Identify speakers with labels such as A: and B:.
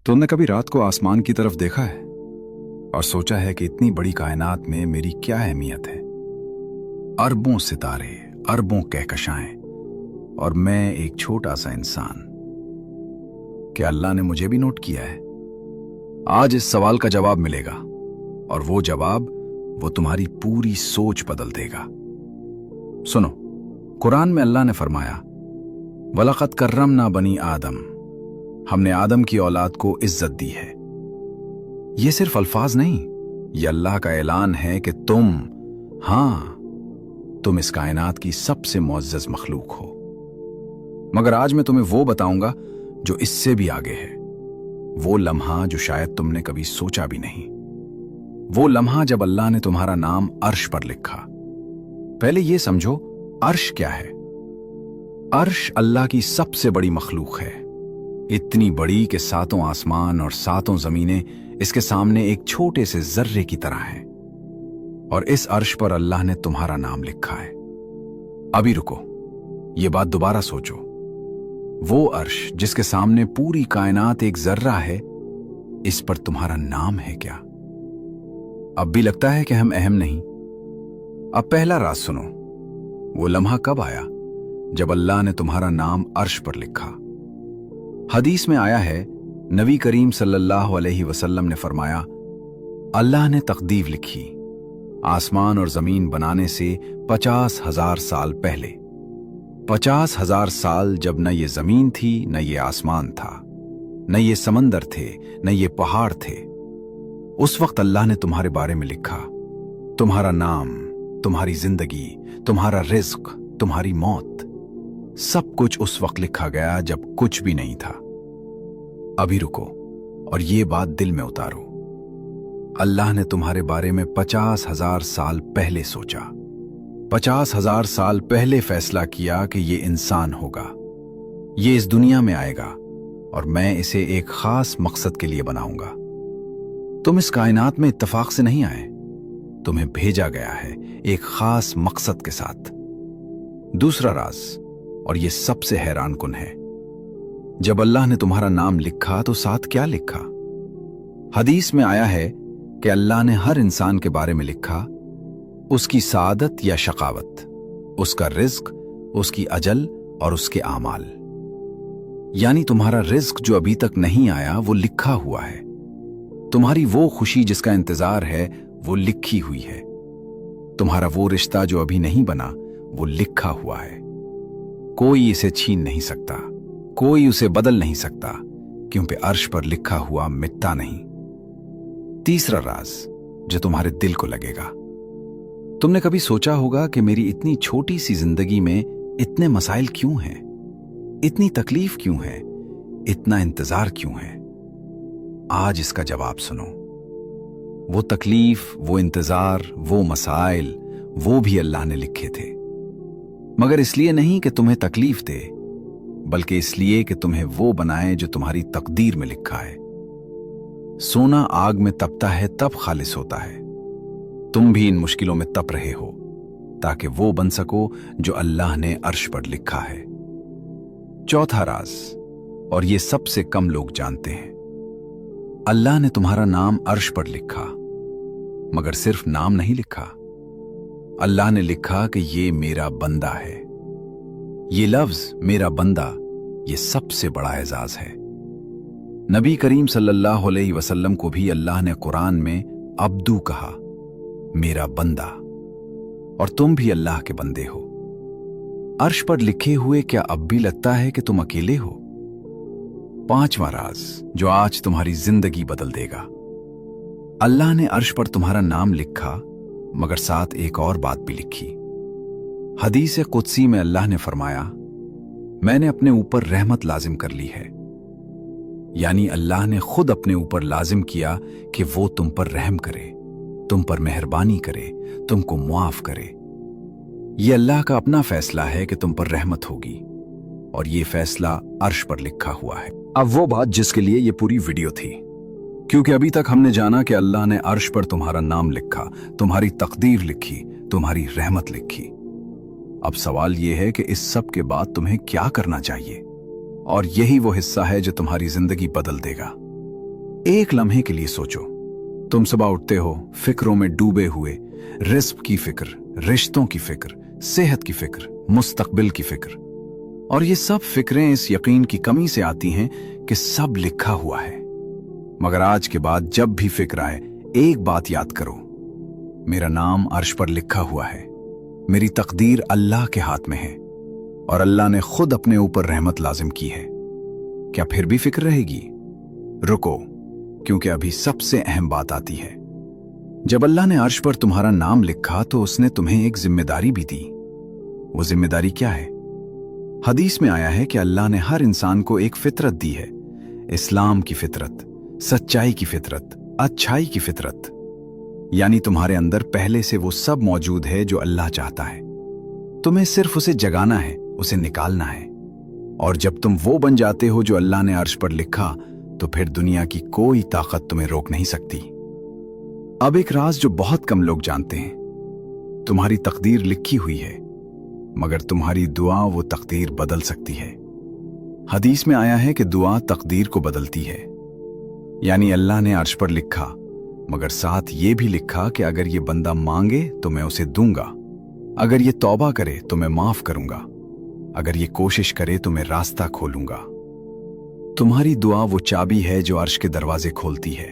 A: तुमने कभी रात को आसमान की तरफ देखा है और सोचा है कि इतनी बड़ी कायनात में मेरी क्या अहमियत है? अरबों सितारे, अरबों कहकशाएं, और मैं एक छोटा सा इंसान। क्या अल्लाह ने मुझे भी नोट किया है? आज इस सवाल का जवाब मिलेगा, और वो जवाब वो तुम्हारी पूरी सोच बदल देगा। सुनो, कुरान में अल्लाह ने फरमाया, वलक़द कर्रमना बनी आदम, हमने आदम की औलाद को इज्जत दी है। ये सिर्फ अल्फाज नहीं, ये अल्लाह का ऐलान है कि तुम इस कायनात की सबसे मुअज़्ज़ज़ मखलूक हो। मगर आज मैं तुम्हें वो बताऊंगा जो इससे भी आगे है। वो लम्हा जो शायद तुमने कभी सोचा भी नहीं। वो लम्हा जब अल्लाह ने तुम्हारा नाम अर्श पर लिखा। पहले ये समझो, अर्श क्या है? अर्श अल्लाह की सबसे बड़ी मखलूक है। इतनी बड़ी कि सातों आसमान और सातों जमीनें इसके सामने एक छोटे से जर्रे की तरह हैं। और इस अर्श पर अल्लाह ने तुम्हारा नाम लिखा है। अभी रुको, ये बात दोबारा सोचो। वो अर्श जिसके सामने पूरी कायनात एक जर्रा है, इस पर तुम्हारा नाम है क्या? अब भी लगता है कि हम अहम नहीं। अब पहला राज सुनो। वो लम्हा कब आया? जब अल्लाह ने तुम्हारा नाम अर्श पर लिखा। हदीस में आया है, नबी करीम सल्लल्लाहु अलैहि वसल्लम ने फरमाया, अल्लाह ने तकदीर लिखी आसमान और जमीन बनाने से 50,000 साल पहले। 50,000 साल जब न ये जमीन थी, न ये आसमान था, न ये समंदर थे, न ये पहाड़ थे। उस वक्त अल्लाह ने तुम्हारे बारे में लिखा। तुम्हारा नाम, तुम्हारी जिंदगी, तुम्हारा रिज्क, तुम्हारी मौत, सब कुछ उस वक्त लिखा गया जब कुछ भी नहीं था। अभी रुको और ये बात दिल में उतारो। अल्लाह ने तुम्हारे बारे में 50,000 साल पहले सोचा। 50,000 साल पहले फैसला किया कि ये इंसान होगा, ये इस दुनिया में आएगा, और मैं इसे एक खास मकसद के लिए बनाऊंगा। तुम इस कायनात में इत्तेफाक से नहीं आए, तुम्हें भेजा गया है एक खास मकसद के साथ। दूसरा राज, और ये सबसे हैरान कुन है, जब अल्लाह ने तुम्हारा नाम लिखा तो साथ क्या लिखा? हदीस में आया है कि अल्लाह ने हर इंसान के बारे में लिखा, उसकी सादत या शकावत, उसका रिज्क, उसकी अजल और उसके आमाल। यानी तुम्हारा रिज्क जो अभी तक नहीं आया वो लिखा हुआ है। तुम्हारी वो खुशी जिसका इंतजार है वो लिखी हुई है। तुम्हारा वो रिश्ता जो अभी नहीं बना वो लिखा हुआ है। कोई इसे छीन नहीं सकता, कोई उसे बदल नहीं सकता, क्योंकि अर्श पर लिखा हुआ मिटता नहीं। तीसरा राज जो तुम्हारे दिल को लगेगा। तुमने कभी सोचा होगा कि मेरी इतनी छोटी सी जिंदगी में इतने मसाइल क्यों हैं, इतनी तकलीफ क्यों है, इतना इंतजार क्यों है? आज इसका जवाब सुनो। वो तकलीफ, वो इंतजार, वो मसाइल, वो भी अल्लाह ने लिखे थे। मगर इसलिए नहीं कि तुम्हें तकलीफ दे, बल्कि इसलिए कि तुम्हें वो बनाए जो तुम्हारी तकदीर में लिखा है। सोना आग में तपता है तब खालिस होता है। तुम भी इन मुश्किलों में तप रहे हो ताकि वो बन सको जो अल्लाह ने अर्श पर लिखा है। चौथा राज, और ये सबसे कम लोग जानते हैं, अल्लाह ने तुम्हारा नाम अर्श पर लिखा, मगर सिर्फ नाम नहीं लिखा। अल्लाह ने लिखा कि ये मेरा बंदा है। ये लफ्ज मेरा बंदा, ये सबसे बड़ा एजाज है। नबी करीम सल्लल्लाहु अलैहि वसल्लम को भी अल्लाह ने कुरान में अब्दू कहा, मेरा बंदा। और तुम भी अल्लाह के बंदे हो। अर्श पर लिखे हुए क्या अब भी लगता है कि तुम अकेले हो? पांचवा राज जो आज तुम्हारी जिंदगी बदल देगा। अल्लाह ने अर्श पर तुम्हारा नाम लिखा, मगर साथ एक और बात भी लिखी। हदीस कुदसी में अल्लाह ने फरमाया, मैंने अपने ऊपर रहमत लाजिम कर ली है। यानी अल्लाह ने खुद अपने ऊपर लाजिम किया कि वो तुम पर रहम करे, तुम पर मेहरबानी करे, तुमको मुआफ करे। ये अल्लाह का अपना फैसला है कि तुम पर रहमत होगी, और ये फैसला अर्श पर लिखा हुआ है। अब वो बात जिसके लिए ये पूरी वीडियो थी, क्योंकि अभी तक हमने जाना कि अल्लाह ने अर्श पर तुम्हारा नाम लिखा, तुम्हारी तकदीर लिखी, तुम्हारी रहमत लिखी। अब सवाल यह है कि इस सब के बाद तुम्हें क्या करना चाहिए, और यही वो हिस्सा है जो तुम्हारी जिंदगी बदल देगा। एक लम्हे के लिए सोचो, तुम सुबह उठते हो फिक्रों में डूबे हुए, रिस्क की फिक्र, रिश्तों की फिक्र, सेहत की फिक्र, मुस्तकबिल की फिक्र। और ये सब फिक्रें इस यकीन की कमी से आती हैं कि सब लिखा हुआ है। मगर आज के बाद जब भी फिक्र आए, एक बात याद करो, मेरा नाम अर्श पर लिखा हुआ है, मेरी तकदीर अल्लाह के हाथ में है और अल्लाह ने खुद अपने ऊपर रहमत लाजिम की है। क्या फिर भी फिक्र रहेगी? रुको, क्योंकि अभी सबसे अहम बात आती है। जब अल्लाह ने अर्श पर तुम्हारा नाम लिखा तो उसने तुम्हें एक जिम्मेदारी भी दी। वो जिम्मेदारी क्या है? हदीस में आया है कि अल्लाह ने हर इंसान को एक फितरत दी है, इस्लाम की फितरत, सच्चाई की फितरत, अच्छाई की फितरत। यानी तुम्हारे अंदर पहले से वो सब मौजूद है जो अल्लाह चाहता है। तुम्हें सिर्फ उसे जगाना है, उसे निकालना है। और जब तुम वो बन जाते हो जो अल्लाह ने अर्श पर लिखा, तो फिर दुनिया की कोई ताकत तुम्हें रोक नहीं सकती। अब एक राज जो बहुत कम लोग जानते हैं, तुम्हारी तकदीर लिखी हुई है, मगर तुम्हारी दुआ वो तकदीर बदल सकती है। हदीस में आया है कि दुआ तकदीर को बदलती है। यानी अल्लाह ने अर्श पर लिखा, मगर साथ ये भी लिखा कि अगर ये बंदा मांगे तो मैं उसे दूंगा, अगर ये तौबा करे तो मैं माफ करूंगा, अगर ये कोशिश करे तो मैं रास्ता खोलूंगा। तुम्हारी दुआ वो चाबी है जो अर्श के दरवाजे खोलती है।